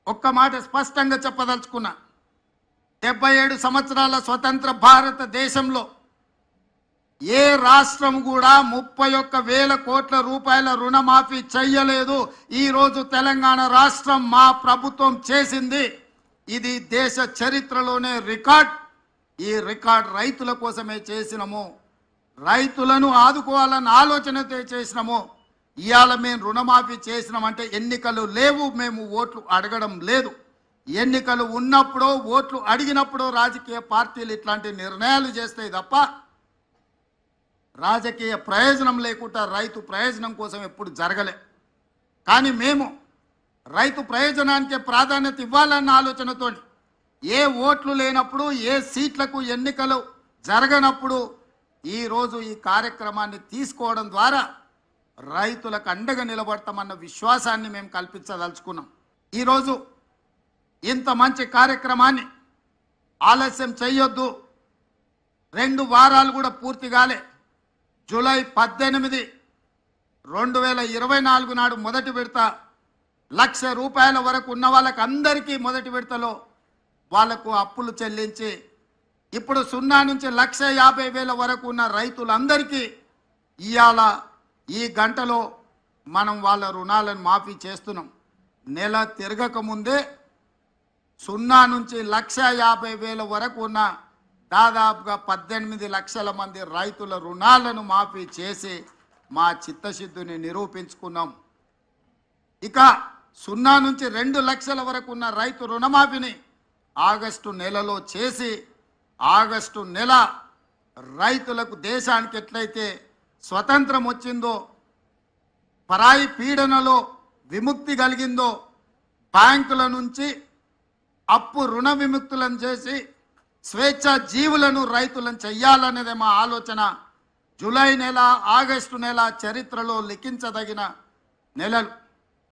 ఒక్క మాట స్పష్టంగా చెప్పదలుచుకున్నా. 77 సంవత్సరాల స్వతంత్ర భారతదేశంలో ఏ రాష్ట్రం కూడా 31,000 కోట్ల రూపాయల రుణమాఫీ చెయ్యలేదు. ఈరోజు తెలంగాణ రాష్ట్రం మా ప్రభుత్వం చేసింది. ఇది దేశ చరిత్రలోనే రికార్డ్. ఈ రికార్డ్ రైతుల కోసమే చేసినాము, రైతులను ఆదుకోవాలన్న ఆలోచనతో చేసినాము. ఇవాళ మేము రుణమాఫీ చేసినామంటే ఎన్నికలు లేవు, మేము ఓట్లు అడగడం లేదు. ఎన్నికలు ఉన్నప్పుడు ఓట్లు అడిగినప్పుడు రాజకీయ పార్టీలు ఇట్లాంటి నిర్ణయాలు చేస్తాయి తప్ప రాజకీయ ప్రయోజనం లేకుండా రైతు ప్రయోజనం కోసం ఎప్పుడు జరగలే. కానీ మేము రైతు ప్రయోజనానికి ప్రాధాన్యత ఇవ్వాలన్న ఆలోచనతో ఏ ఓట్లు లేనప్పుడు ఏ సీట్లకు ఎన్నికలు జరగనప్పుడు ఈరోజు ఈ కార్యక్రమాన్ని తీసుకోవడం ద్వారా రైతులకు అండగా నిలబడతామన్న విశ్వాసాన్ని మేము కల్పించదలుచుకున్నాం. ఈరోజు ఇంత మంచి కార్యక్రమాన్ని ఆలస్యం చేయొద్దు. 2 వారాలు కూడా పూర్తి కాలే. జూలై 18, 2024 నాడు మొదటి విడత 1,00,000 రూపాయల వరకు ఉన్న వాళ్ళకి అందరికీ మొదటి విడతలో వాళ్లకు అప్పులు చెల్లించి ఇప్పుడు 0 నుంచి 1,50,000 వరకు ఉన్న రైతులందరికీ ఇవాళ ఈ గంటలో మనం వాళ్ళ రుణాలను మాఫీ చేస్తున్నాం. నెల తిరగక ముందే 0 నుంచి 1,50,000 వరకు ఉన్న దాదాపుగా 18 లక్షల మంది రైతుల రుణాలను మాఫీ చేసి మా చిత్తశుద్ధిని నిరూపించుకున్నాం. ఇక 0 నుంచి 2 లక్షల వరకు ఉన్న రైతు రుణమాఫీని ఆగస్టు నెలలో చేసి ఆగస్టు నెల రైతులకు దేశానికి ఎట్లయితే స్వతంత్రం వచ్చిందో, పరాయి పీడనలో విముక్తి కలిగిందో, బ్యాంకుల నుంచి అప్పు రుణ విముక్తులను చేసి స్వేచ్ఛ జీవులను రైతులను చెయ్యాలనేదే మా ఆలోచన. జూలై నెల, ఆగస్టు నెల చరిత్రలో లిఖించదగిన నెలలు.